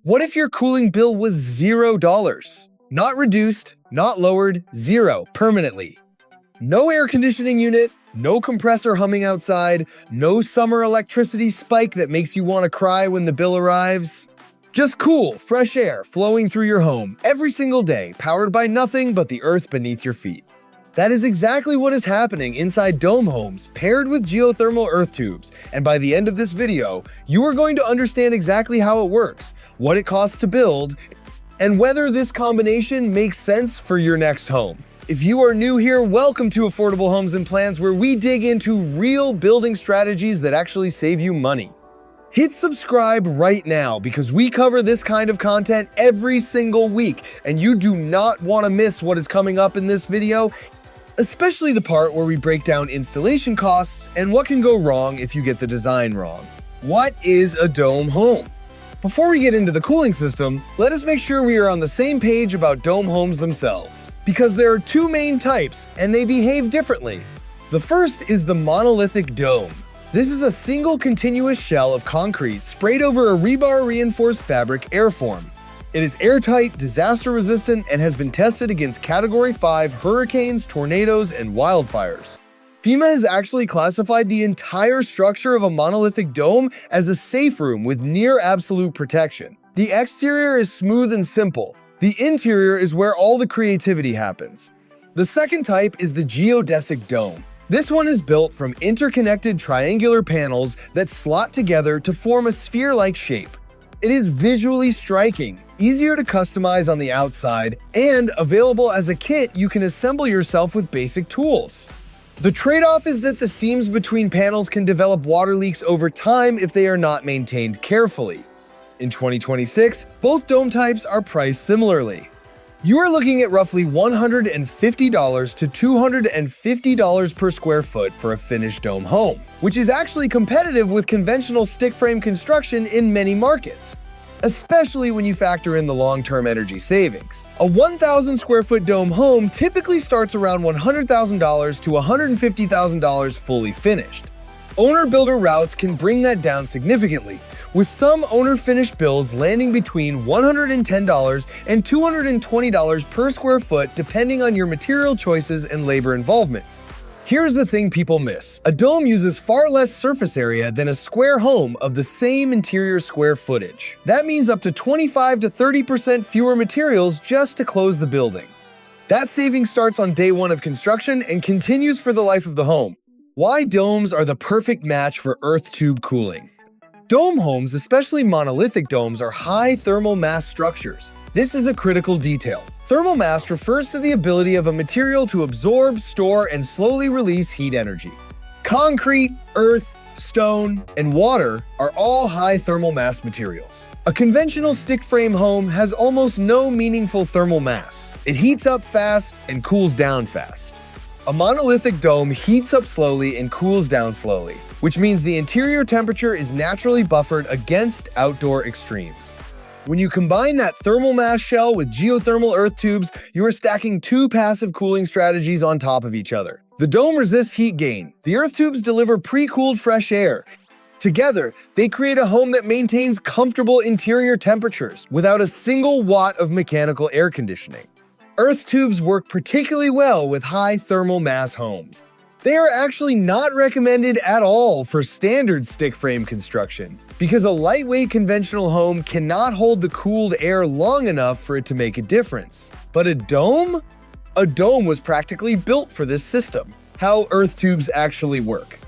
What if your cooling bill was $0? Not reduced, not lowered, zero, permanently. No air conditioning unit, no compressor humming outside, no summer electricity spike that makes you want to cry when the bill arrives. Just cool, fresh air flowing through your home every single day, powered by nothing but the earth beneath your feet. That is exactly what is happening inside dome homes paired with geothermal earth tubes, and by the end of this video, you are going to understand exactly how it works, what it costs to build, and whether this combination makes sense for your next home. If you are new here, welcome to Affordable Homes and Plans, where we dig into real building strategies that actually save you money. Hit subscribe right now because we cover this kind of content every single week, and you do not want to miss what is coming up in this video, especially the part where we break down installation costs and what can go wrong if you get the design wrong. What is a dome home? Before we get into the cooling system, let us make sure we are on the same page about dome homes themselves, because there are two main types and they behave differently. The first is the monolithic dome. This is a single continuous shell of concrete sprayed over a rebar-reinforced fabric airform. It is airtight, disaster-resistant, and has been tested against Category 5 hurricanes, tornadoes, and wildfires. FEMA has actually classified the entire structure of a monolithic dome as a safe room with near absolute protection. The exterior is smooth and simple. The interior is where all the creativity happens. The second type is the geodesic dome. This one is built from interconnected triangular panels that slot together to form a sphere-like shape. It is visually striking, easier to customize on the outside, and available as a kit you can assemble yourself with basic tools. The trade-off is that the seams between panels can develop water leaks over time if they are not maintained carefully. In 2026, both dome types are priced similarly. You are looking at roughly $150 to $250 per square foot for a finished dome home, which is actually competitive with conventional stick frame construction in many markets, especially when you factor in the long-term energy savings. A 1,000 square foot dome home typically starts around $100,000 to $150,000 fully finished. Owner-builder routes can bring that down significantly, with some owner-finished builds landing between $110 and $220 per square foot depending on your material choices and labor involvement. Here's the thing people miss. A dome uses far less surface area than a square home of the same interior square footage. That means up to 25 to 30% fewer materials just to close the building. That saving starts on day one of construction and continues for the life of the home. Why domes are the perfect match for earth tube cooling. Dome homes, especially monolithic domes, are high thermal mass structures. This is a critical detail. Thermal mass refers to the ability of a material to absorb, store, and slowly release heat energy. Concrete, earth, stone, and water are all high thermal mass materials. A conventional stick frame home has almost no meaningful thermal mass. It heats up fast and cools down fast. A monolithic dome heats up slowly and cools down slowly, which means the interior temperature is naturally buffered against outdoor extremes. When you combine that thermal mass shell with geothermal earth tubes, you are stacking two passive cooling strategies on top of each other. The dome resists heat gain. The earth tubes deliver pre-cooled fresh air. Together, they create a home that maintains comfortable interior temperatures without a single watt of mechanical air conditioning. Earth tubes work particularly well with high thermal mass homes. They are actually not recommended at all for standard stick frame construction, because a lightweight conventional home cannot hold the cooled air long enough for it to make a difference. But a dome? A dome was practically built for this system. How earth tubes actually work.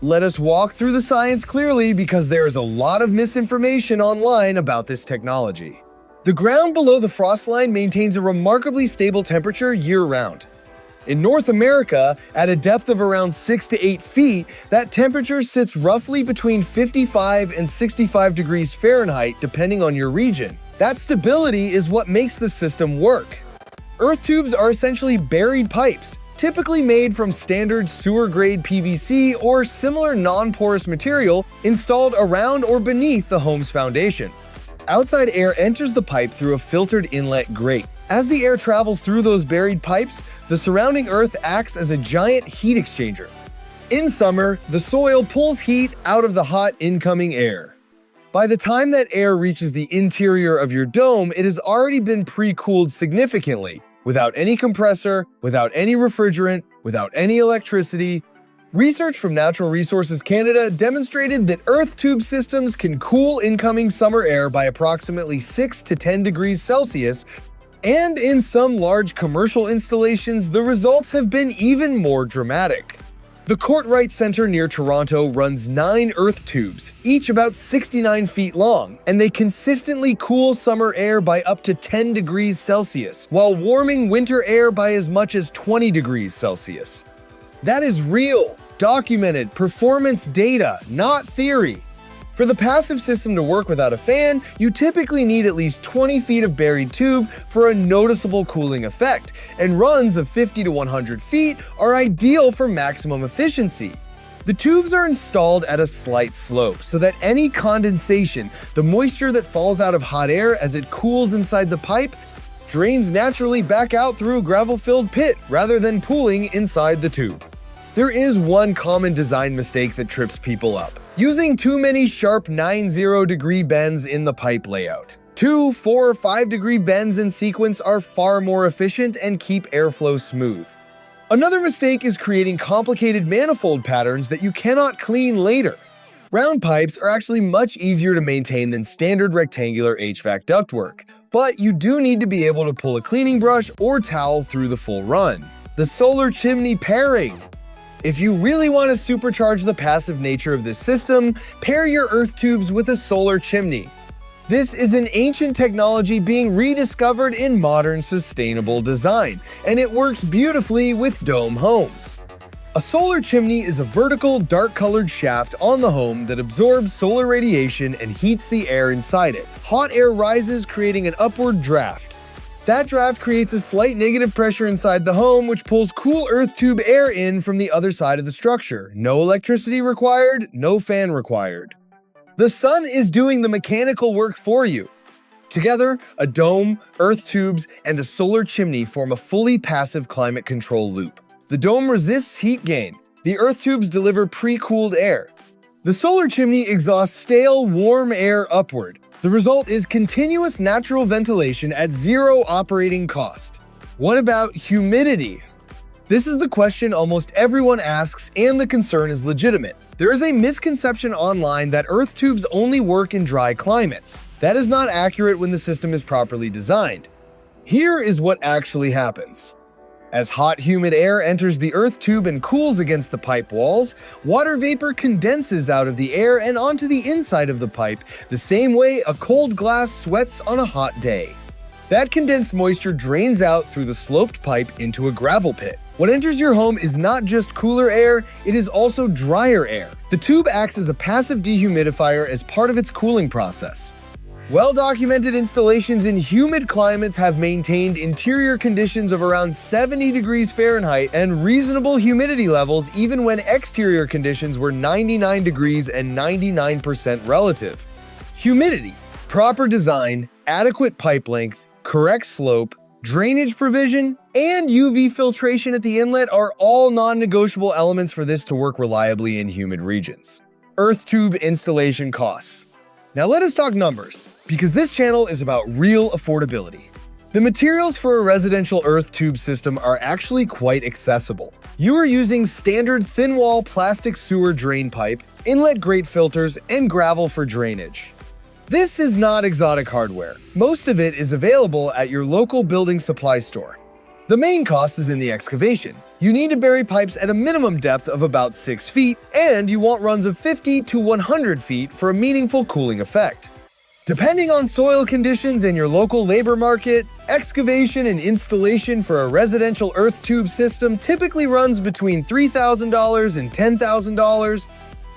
Let us walk through the science clearly, because there is a lot of misinformation online about this technology. The ground below the frost line maintains a remarkably stable temperature year-round. In North America, at a depth of around 6 to 8 feet, that temperature sits roughly between 55 and 65 degrees Fahrenheit depending on your region. That stability is what makes the system work. Earth tubes are essentially buried pipes, typically made from standard sewer-grade PVC or similar non-porous material installed around or beneath the home's foundation. Outside air enters the pipe through a filtered inlet grate. As the air travels through those buried pipes, the surrounding earth acts as a giant heat exchanger. In summer, the soil pulls heat out of the hot incoming air. By the time that air reaches the interior of your dome, it has already been pre-cooled significantly, without any compressor, without any refrigerant, without any electricity. Research from Natural Resources Canada demonstrated that earth tube systems can cool incoming summer air by approximately 6 to 10 degrees Celsius, and in some large commercial installations, the results have been even more dramatic. The Courtright Centre near Toronto runs 9 earth tubes, each about 69 feet long, and they consistently cool summer air by up to 10 degrees Celsius, while warming winter air by as much as 20 degrees Celsius. That is real, documented performance data, not theory. For the passive system to work without a fan, you typically need at least 20 feet of buried tube for a noticeable cooling effect, and runs of 50 to 100 feet are ideal for maximum efficiency. The tubes are installed at a slight slope so that any condensation, the moisture that falls out of hot air as it cools inside the pipe, drains naturally back out through a gravel-filled pit rather than pooling inside the tube. There is one common design mistake that trips people up: using too many sharp 90-degree bends in the pipe layout. 2, 4, or 5-degree bends in sequence are far more efficient and keep airflow smooth. Another mistake is creating complicated manifold patterns that you cannot clean later. Round pipes are actually much easier to maintain than standard rectangular HVAC ductwork, but you do need to be able to pull a cleaning brush or towel through the full run. The solar chimney pairing. If you really want to supercharge the passive nature of this system, pair your earth tubes with a solar chimney. This is an ancient technology being rediscovered in modern sustainable design, and it works beautifully with dome homes. A solar chimney is a vertical, dark-colored shaft on the home that absorbs solar radiation and heats the air inside it. Hot air rises, creating an upward draft. That draft creates a slight negative pressure inside the home, which pulls cool earth tube air in from the other side of the structure. No electricity required, no fan required. The sun is doing the mechanical work for you. Together, a dome, earth tubes, and a solar chimney form a fully passive climate control loop. The dome resists heat gain. The earth tubes deliver pre-cooled air. The solar chimney exhausts stale, warm air upward. The result is continuous natural ventilation at zero operating cost. What about humidity? This is the question almost everyone asks, and the concern is legitimate. There is a misconception online that earth tubes only work in dry climates. That is not accurate when the system is properly designed. Here is what actually happens. As hot, humid air enters the earth tube and cools against the pipe walls, water vapor condenses out of the air and onto the inside of the pipe, the same way a cold glass sweats on a hot day. That condensed moisture drains out through the sloped pipe into a gravel pit. What enters your home is not just cooler air, it is also drier air. The tube acts as a passive dehumidifier as part of its cooling process. Well-documented installations in humid climates have maintained interior conditions of around 70 degrees Fahrenheit and reasonable humidity levels even when exterior conditions were 99 degrees and 99% relative. Humidity, proper design, adequate pipe length, correct slope, drainage provision, and UV filtration at the inlet are all non-negotiable elements for this to work reliably in humid regions. Earth tube installation costs. Now let us talk numbers, because this channel is about real affordability. The materials for a residential earth tube system are actually quite accessible. You are using standard thin-wall plastic sewer drain pipe, inlet grate filters, and gravel for drainage. This is not exotic hardware. Most of it is available at your local building supply store. The main cost is in the excavation. You need to bury pipes at a minimum depth of about 6 feet, and you want runs of 50 to 100 feet for a meaningful cooling effect. Depending on soil conditions and your local labor market, excavation and installation for a residential earth tube system typically runs between $3,000 and $10,000.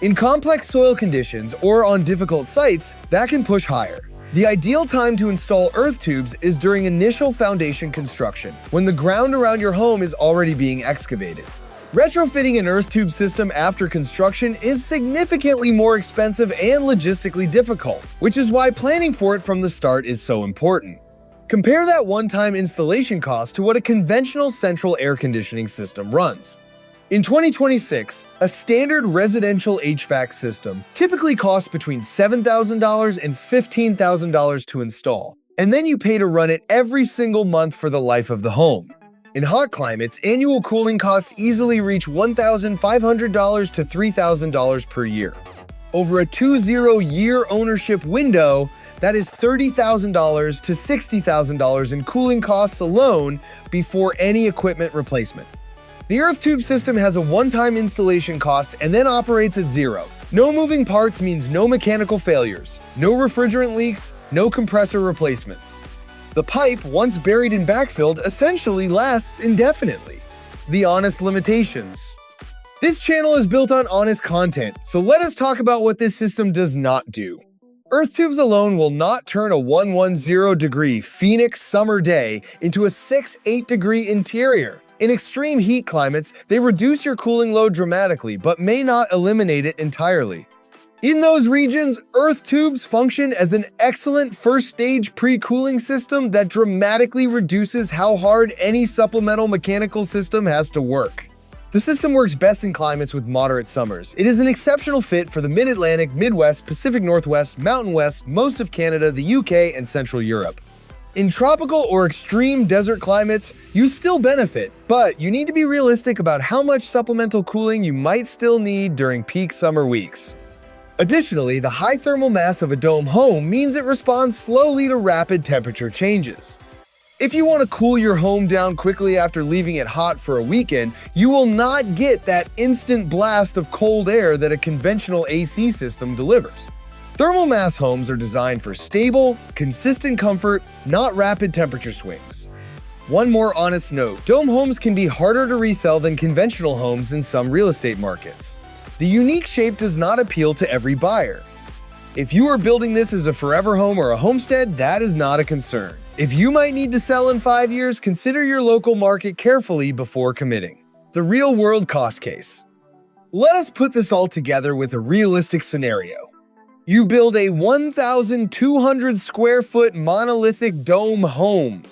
In complex soil conditions or on difficult sites, that can push higher. The ideal time to install earth tubes is during initial foundation construction, when the ground around your home is already being excavated. Retrofitting an earth tube system after construction is significantly more expensive and logistically difficult, which is why planning for it from the start is so important. Compare that one-time installation cost to what a conventional central air conditioning system runs. In 2026, a standard residential HVAC system typically costs between $7,000 and $15,000 to install, and then you pay to run it every single month for the life of the home. In hot climates, annual cooling costs easily reach $1,500 to $3,000 per year. Over a 20-year ownership window, that is $30,000 to $60,000 in cooling costs alone before any equipment replacement. The earth tube system has a one-time installation cost and then operates at zero. No moving parts means no mechanical failures, no refrigerant leaks, no compressor replacements. The pipe, once buried and backfilled, essentially lasts indefinitely. The honest limitations. This channel is built on honest content, so let us talk about what this system does not do. Earth tubes alone will not turn a 110-degree Phoenix summer day into a 6-8-degree interior. In extreme heat climates, they reduce your cooling load dramatically, but may not eliminate it entirely. In those regions, earth tubes function as an excellent first-stage pre-cooling system that dramatically reduces how hard any supplemental mechanical system has to work. The system works best in climates with moderate summers. It is an exceptional fit for the Mid-Atlantic, Midwest, Pacific Northwest, Mountain West, most of Canada, the UK, and Central Europe. In tropical or extreme desert climates, you still benefit, but you need to be realistic about how much supplemental cooling you might still need during peak summer weeks. Additionally, the high thermal mass of a dome home means it responds slowly to rapid temperature changes. If you want to cool your home down quickly after leaving it hot for a weekend, you will not get that instant blast of cold air that a conventional AC system delivers. Thermal mass homes are designed for stable, consistent comfort, not rapid temperature swings. One more honest note, dome homes can be harder to resell than conventional homes in some real estate markets. The unique shape does not appeal to every buyer. If you are building this as a forever home or a homestead, that is not a concern. If you might need to sell in 5 years, consider your local market carefully before committing. The real-world cost case. Let us put this all together with a realistic scenario. You build a 1,200 square foot monolithic dome home.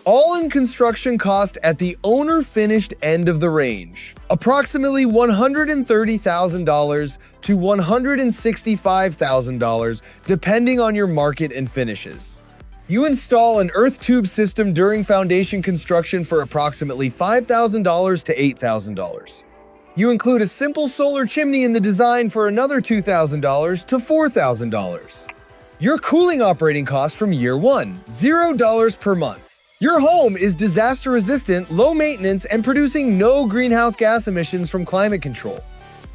All-in construction cost at the owner-finished end of the range, approximately $130,000 to $165,000, depending on your market and finishes. You install an earth tube system during foundation construction for approximately $5,000 to $8,000. You include a simple solar chimney in the design for another $2,000 to $4,000. Your cooling operating costs from year one, $0 per month. Your home is disaster resistant, low maintenance, and producing no greenhouse gas emissions from climate control.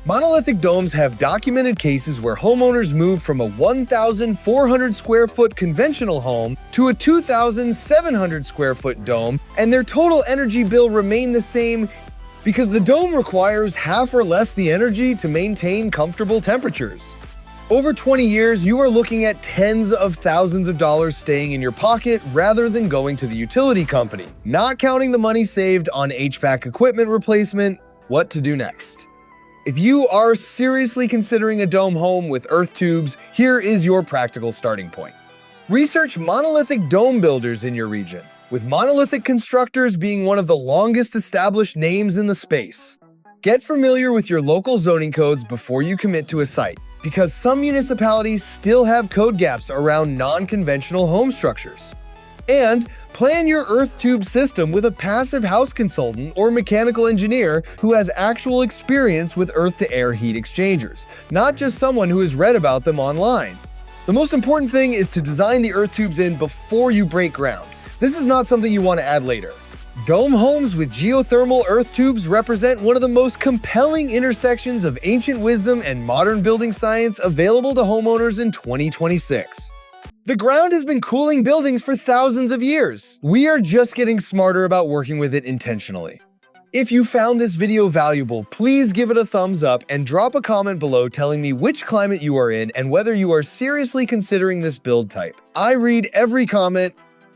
Monolithic domes have documented cases where homeowners moved from a 1,400 square foot conventional home to a 2,700 square foot dome, and their total energy bill remained the same because the dome requires half or less the energy to maintain comfortable temperatures. Over 20 years, you are looking at tens of thousands of dollars staying in your pocket rather than going to the utility company, not counting the money saved on HVAC equipment replacement. What to do next? If you are seriously considering a dome home with earth tubes, here is your practical starting point. Research monolithic dome builders in your region, with monolithic constructors being one of the longest established names in the space. Get familiar with your local zoning codes before you commit to a site, because some municipalities still have code gaps around non-conventional home structures. And plan your earth tube system with a passive house consultant or mechanical engineer who has actual experience with earth-to-air heat exchangers, not just someone who has read about them online. The most important thing is to design the earth tubes in before you break ground. This is not something you want to add later. Dome homes with geothermal earth tubes represent one of the most compelling intersections of ancient wisdom and modern building science available to homeowners in 2026. The ground has been cooling buildings for thousands of years. We are just getting smarter about working with it intentionally. If you found this video valuable, please give it a thumbs up and drop a comment below telling me which climate you are in and whether you are seriously considering this build type. I read every comment.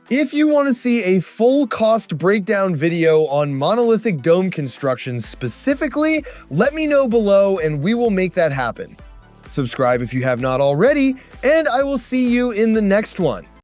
If you want to see a full cost breakdown video on monolithic dome construction specifically, let me know below and we will make that happen. Subscribe if you have not already, and I will see you in the next one.